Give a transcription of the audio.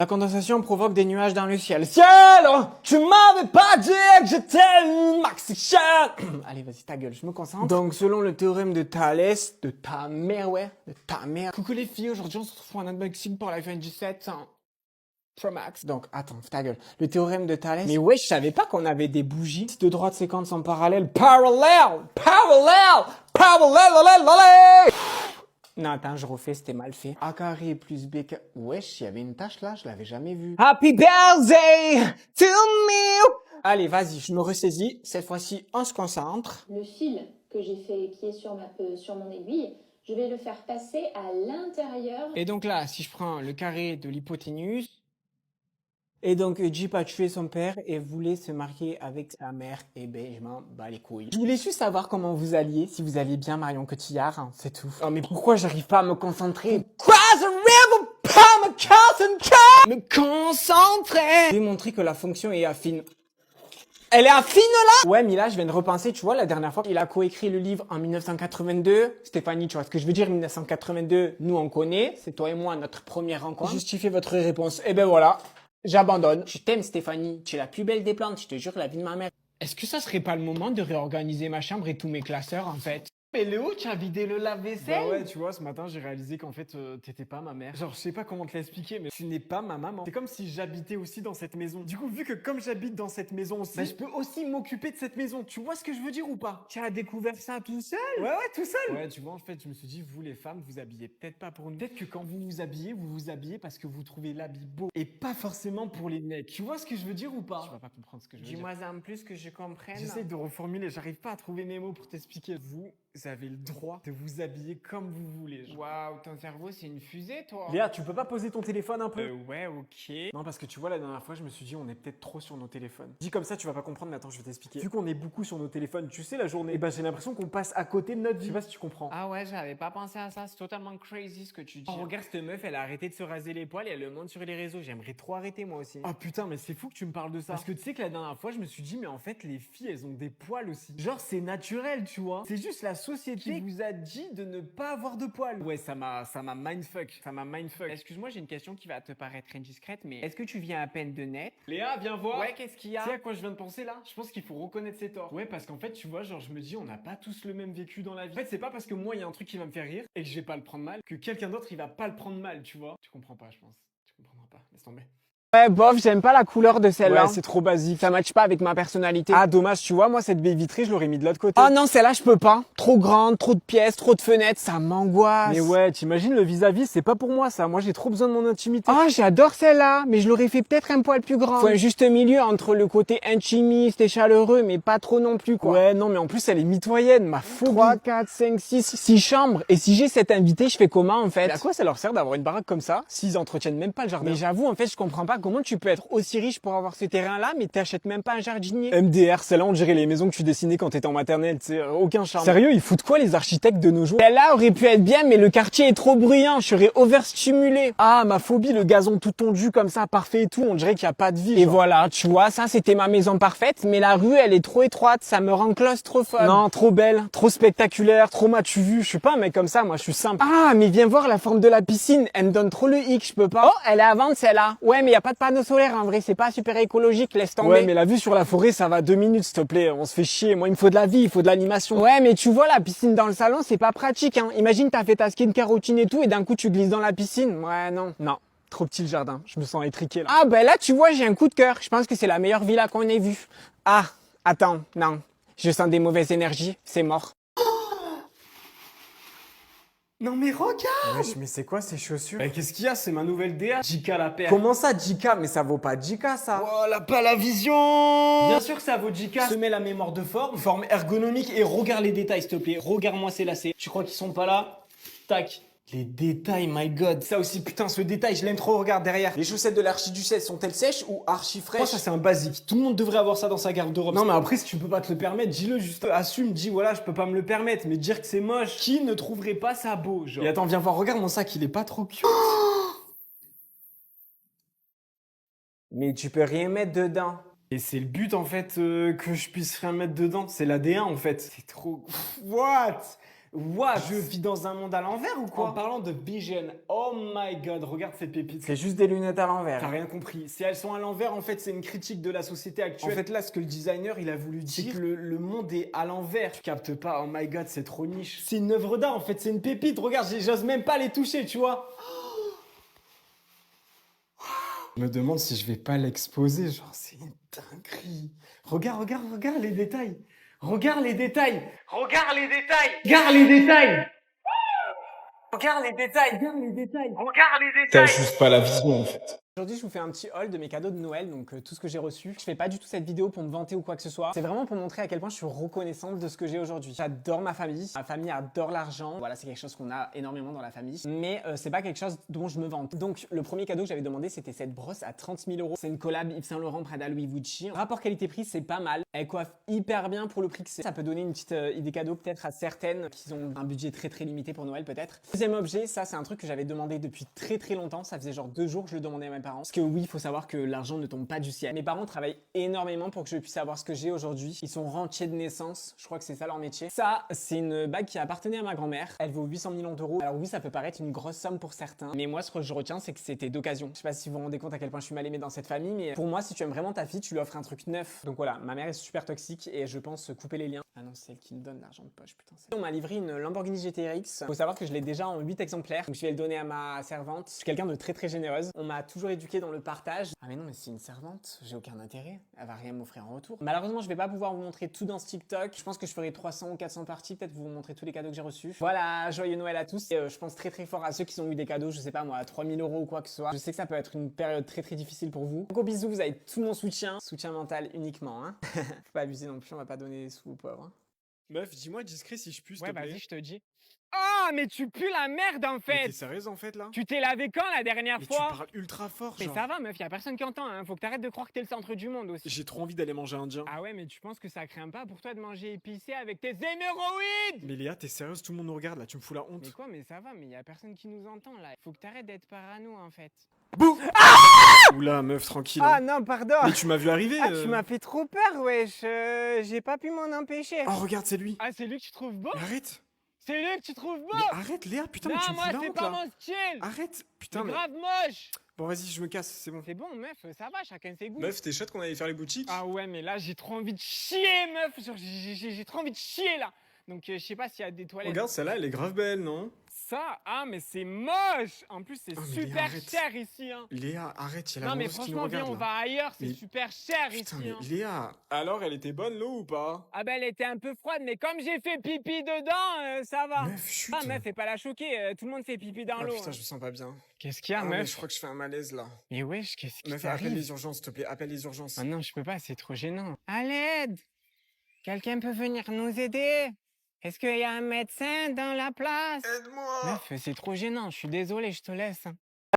La condensation provoque des nuages dans le ciel. Ciel, tu m'avais pas dit que j'étais une maxi chaîne. Allez, vas-y, ta gueule, je me concentre. Donc, selon le théorème de Thalès, de ta mère, ouais, de ta mère. Coucou les filles, aujourd'hui on se retrouve pour un unboxing pour l'iPhone 17 Pro Max. Donc, attends, ta gueule. Le théorème de Thalès. Mais ouais, je savais pas qu'on avait des bougies. Si deux droites séquentes sont parallèles. Parallèle! Non, attends, je refais, c'était mal fait. A carré plus B carré. Wesh, il y avait une tâche là, je l'avais jamais vue. Happy birthday to me! Allez, vas-y, je me ressaisis. Cette fois-ci, on se concentre. Le fil que j'ai fait, qui est sur mon aiguille, je vais le faire passer à l'intérieur. Et donc là, si je prends le carré de l'hypoténuse. Et donc, Jeep a tué son père et voulait se marier avec sa mère. Et ben, je m'en bats les couilles. Je voulais juste savoir comment vous alliez, si vous alliez bien, Marion Cotillard, hein, c'est tout. Oh, mais pourquoi j'arrive pas à me concentrer? Pourquoi j'arrive pas à me concentrer? Je vais montrer que la fonction est affine. Elle est affine là? Ouais, mais là, je viens de repenser, tu vois, la dernière fois, il a coécrit le livre en 1982. Stéphanie, tu vois ce que je veux dire, 1982, nous on connaît, c'est toi et moi, notre première rencontre. Justifiez votre réponse. Et ben voilà. J'abandonne. Je t'aime Stéphanie, tu es la plus belle des plantes, je te jure, la vie de ma mère. Est-ce que ça serait pas le moment de réorganiser ma chambre et tous mes classeurs en fait? Mais Léo, tu as vidé le lave-vaisselle? Bah ouais, tu vois, ce matin, j'ai réalisé qu'en fait, t'étais pas ma mère. Genre, je sais pas comment te l'expliquer, mais tu n'es pas ma maman. C'est comme si j'habitais aussi dans cette maison. Du coup, vu que comme j'habite dans cette maison aussi, bah, je peux aussi m'occuper de cette maison. Tu vois ce que je veux dire ou pas? Tu as découvert ça tout seul? Ouais, tout seul. Ouais, tu vois, en fait, je me suis dit, vous les femmes, vous habillez peut-être pas pour nous. Peut-être que quand vous vous habillez parce que vous trouvez l'habit beau et pas forcément pour les mecs. Tu vois ce que je veux dire ou pas? Tu vas pas comprendre ce que je veux dire. Dis-moi en plus que je comprenne. J'essaie de reformuler, j'arrive pas à trouver mes mots pour t'expliquer. Vous avez le droit de vous habiller comme vous voulez. Genre. Waouh, ton cerveau c'est une fusée toi. Léa, tu peux pas poser ton téléphone un peu? Ouais, ok. Non, parce que tu vois, la dernière fois, je me suis dit, on est peut-être trop sur nos téléphones. Dit comme ça, tu vas pas comprendre, mais attends, je vais t'expliquer. Vu qu'on est beaucoup sur nos téléphones, tu sais, la journée, et ben j'ai l'impression qu'on passe à côté de notre vie. Je sais pas si tu comprends. Ah ouais, j'avais pas pensé à ça, c'est totalement crazy ce que tu dis. Oh, regarde cette meuf, elle a arrêté de se raser les poils et elle le monte sur les réseaux. J'aimerais trop arrêter moi aussi. Oh putain, mais c'est fou que tu me parles de ça. Parce que tu sais que la dernière fois, je me suis dit, mais en fait, les filles, elles ont des poils aussi. Genre, c'est naturel, tu vois. C'est juste la société qui vous a dit de ne pas avoir de poils. Ouais, ça m'a mindfuck. Ça m'a mindfuck. Excuse-moi, j'ai une question qui va te paraître indiscrète, mais est-ce que tu viens à peine de naître? Léa, viens voir. Ouais, qu'est-ce qu'il y a? Tu sais à quoi je viens de penser là? Je pense qu'il faut reconnaître ses torts. Ouais, parce qu'en fait, tu vois, genre, je me dis, on n'a pas tous le même vécu dans la vie. En fait, c'est pas parce que moi, il y a un truc qui va me faire rire et que je vais pas le prendre mal que quelqu'un d'autre, il va pas le prendre mal, tu vois. Tu comprends pas, je pense. Tu comprendras pas. Laisse tomber. Ouais, bof, j'aime pas la couleur de celle-là. Ouais, c'est trop basique. Ça matche pas avec ma personnalité. Ah, dommage, tu vois, moi, cette baie vitrée, je l'aurais mis de l'autre côté. Ah non, celle-là, je peux pas. Trop grande, trop de pièces, trop de fenêtres, ça m'angoisse. Mais ouais, t'imagines le vis-à-vis, c'est pas pour moi ça. Moi, j'ai trop besoin de mon intimité. Ah, j'adore celle-là, mais je l'aurais fait peut-être un poil plus grand. Faut un juste milieu entre le côté intimiste et chaleureux, mais pas trop non plus, quoi. Ouais, non, mais en plus, elle est mitoyenne, ma phobie. 3, 4, 5, 6 chambres. Et si j'ai cet invité, je fais comment, en fait? Mais à quoi ça leur sert d'avoir une baraque comme ça s'ils entretiennent même pas le jardin? Mais j'avoue, en fait, je comprends pas comment tu peux être aussi riche pour avoir ce terrain-là, mais t'achètes même pas un jardinier. MDR, celle-là, on dirait les maisons que tu dessinais quand t'étais en maternelle, tu sais, aucun charme. Sérieux, ils foutent quoi les architectes de nos jours? Celle-là aurait pu être bien, mais le quartier est trop bruyant, je serais overstimulé. Ah, ma phobie, le gazon tout tondu comme ça, parfait et tout, on dirait qu'il y a pas de vie. Et genre. voilà, tu vois, ça c'était ma maison parfaite, mais la rue elle est trop étroite, ça me rend claustrophobe. Non, trop belle, trop spectaculaire, trop m'as-tu vu, je suis pas un mec comme ça, moi je suis simple. Ah, mais viens voir la forme de la piscine, elle me donne trop le hic, je peux pas. Oh, elle est à vendre celle-là. Ouais, mais y a pas de panneau solaire en vrai, c'est pas super écologique, laisse tomber. Ouais, mais la vue sur la forêt, ça va 2 minutes, s'il te plaît, on se fait chier. Moi, il me faut de la vie, il faut de l'animation. Ouais, mais tu vois, la piscine dans le salon, c'est pas pratique, hein. Imagine, t'as fait ta skincare routine et tout, et d'un coup, tu glisses dans la piscine. Ouais, non. Non, trop petit le jardin, je me sens étriqué là. Ah, ben là, tu vois, j'ai un coup de cœur. Je pense que c'est la meilleure villa qu'on ait vue. Ah, attends, non. Je sens des mauvaises énergies, c'est mort. Non mais regarde! Wesh, mais c'est quoi ces chaussures? Bah, qu'est-ce qu'il y a? C'est ma nouvelle DA, Jika la paire. Comment ça, Jika? Mais ça vaut pas Jika, ça. Oh, la pas la vision! Bien sûr que ça vaut Jika. Se met la mémoire de forme ergonomique et regarde les détails, s'il te plaît. Regarde-moi ces lacets. Tu crois qu'ils sont pas là? Tac. Les détails, my god. Ça aussi, putain, ce détail, je l'aime trop, regarde derrière. Les chaussettes de l'archiduchesse sont-elles sèches ou archi Moi, fraîches? ça, c'est un basique. Tout le monde devrait avoir ça dans sa garde-robe. Non, mais après, si tu peux pas te le permettre, dis-le juste. Assume, dis voilà, je peux pas me le permettre. Mais dire que c'est moche, qui ne trouverait pas ça beau, genre? Et attends, viens voir, regarde mon sac, il est pas trop cute. Mais tu peux rien mettre dedans. Et c'est le but, en fait, que je puisse rien mettre dedans. C'est la D1, en fait. C'est trop... What? Ouah, je vis dans un monde à l'envers ou quoi? En parlant de vision, oh my god, regarde ces pépites. C'est juste des lunettes à l'envers. T'as rien compris. Si elles sont à l'envers, en fait, c'est une critique de la société actuelle. En fait, là, ce que le designer, il a voulu dire, c'est que le monde est à l'envers. Tu captes pas, oh my god, c'est trop niche. C'est une œuvre d'art, en fait, c'est une pépite. Regarde, j'ose même pas les toucher, tu vois. Je me demande si je vais pas l'exposer, genre, c'est une dinguerie. Regarde les détails. Regarde les détails. Regarde les détails. Regarde les détails. Regarde les détails. Regarde les détails. Regarde les détails. T'as juste pas la vision, en fait. Aujourd'hui, je vous fais un petit haul de mes cadeaux de Noël, donc tout ce que j'ai reçu. Je fais pas du tout cette vidéo pour me vanter ou quoi que ce soit. C'est vraiment pour montrer à quel point je suis reconnaissante de ce que j'ai aujourd'hui. J'adore ma famille. Ma famille adore l'argent. Voilà, c'est quelque chose qu'on a énormément dans la famille. Mais c'est pas quelque chose dont je me vante. Donc, le premier cadeau que j'avais demandé, c'était cette brosse à 30 000 €. C'est une collab Yves Saint Laurent, Prada, Louis Vuitton. Rapport qualité-prix, c'est pas mal. Elle coiffe hyper bien pour le prix que c'est. Ça peut donner une petite idée cadeau peut-être à certaines qui ont un budget très limité pour Noël peut-être. Deuxième objet, ça c'est un truc que j'avais demandé depuis très longtemps. Ça faisait genre 2 jours que je le demandais à mes parents. Parce que oui, il faut savoir que l'argent ne tombe pas du ciel. Mes parents travaillent énormément pour que je puisse avoir ce que j'ai aujourd'hui. Ils sont rentiers de naissance. Je crois que c'est ça leur métier. Ça, c'est une bague qui appartenait à ma grand-mère. Elle vaut 800 millions d'euros. Alors oui, ça peut paraître une grosse somme pour certains. Mais moi, ce que je retiens, c'est que c'était d'occasion. Je sais pas si vous vous rendez compte à quel point je suis mal aimé dans cette famille. Mais pour moi, si tu aimes vraiment ta fille, tu lui offres un truc neuf. Donc voilà, ma mère est super toxique et je pense couper les liens. Ah non, c'est elle qui me donne l'argent de poche, putain. On m'a livré une Lamborghini GTR-X. Faut savoir que je l'ai déjà en 8 exemplaires. Donc je vais le donner à ma servante. Je suis quelqu'un de très généreuse. On m'a toujours éduqué dans le partage. Ah mais non, mais c'est une servante, j'ai aucun intérêt. Elle va rien m'offrir en retour. Malheureusement, je vais pas pouvoir vous montrer tout dans ce TikTok. Je pense que je ferai 300 ou 400 parties, peut-être vous montrer tous les cadeaux que j'ai reçus. Voilà, joyeux Noël à tous. Et je pense très fort à ceux qui ont eu des cadeaux, je sais pas moi, à 3 000 € ou quoi que ce soit. Je sais que ça peut être une période très difficile pour vous. Gros bisous, vous avez tout mon soutien. Soutien mental uniquement, hein. Faut pas abuser non plus, on va pas donner des sous aux pauvres. Hein. Meuf, dis-moi discret si je pue, s'il te plaît. Vas-y, je te dis. Ah, mais tu pues la merde en Mais fait. t'es sérieuse en fait là? Tu t'es lavé quand la dernière Mais fois? tu parles ultra fort, Mais genre. ça va, meuf, y a personne qui entend, hein. Faut que t'arrêtes de croire que t'es le centre du monde aussi. J'ai trop envie d'aller manger indien. Ah ouais, mais tu penses que ça craint pas pour toi de manger épicé avec tes hémorroïdes? Mais Léa, t'es sérieuse? Tout le monde nous regarde là, tu me fous la honte. Mais quoi, mais ça va, mais y a personne qui nous entend là. Faut que t'arrêtes d'être parano en fait. Bouh! Oula, meuf, tranquille. Ah hein. non, pardon. Mais tu m'as vu arriver. Ah, tu m'as fait trop peur, wesh. J'ai pas pu m'en empêcher. Oh, regarde, c'est lui. Ah, c'est lui que tu trouves beau? Mais arrête. C'est lui que tu trouves beau? Mais arrête, Léa, putain, mais tu Non, me moi, fous la c'est honte pas là. mon style. Arrête, putain, C'est mais. grave moche. Bon, vas-y, je me casse, c'est bon. C'est bon, meuf, ça va, chacun ses goûts. Meuf, t'es chouette qu'on allait faire les boutiques? Ah ouais, mais là, j'ai trop envie de chier, meuf. Genre, j'ai trop envie de chier, là. Donc, je sais pas s'il y a des toilettes. Regarde, celle-là, elle est grave belle, non? Ça, ah, mais c'est moche. En plus, c'est Ah, mais super arrête. cher ici, hein. Léa, arrête, il y a la Non, mais vendeuse qui nous franchement, viens, regarde. on là. va ailleurs. C'est Mais- super cher Putain, ici, mais hein. Léa. Alors, elle était bonne, l'eau ou pas? Ah ben, elle était un peu froide, mais comme j'ai fait pipi dedans, ça va. Meuf, chut. Ah, meuf, fais pas la choquer. Tout le monde fait pipi dans Ah, l'eau. putain, hein. je me sens pas bien. Qu'est-ce qu'il y a, Ah, mais meuf? je crois que je fais un malaise là. Mais wesh, qu'est-ce qui Meuf, appelle t'arrive? les urgences, s'il te plaît, appelle les urgences. Ah non, je peux pas, c'est trop gênant. À l'aide! Quelqu'un peut venir nous aider? Est-ce qu'il y a un médecin dans la place? Aide-moi! Meuf, c'est trop gênant, je suis désolé, je te laisse. Hein.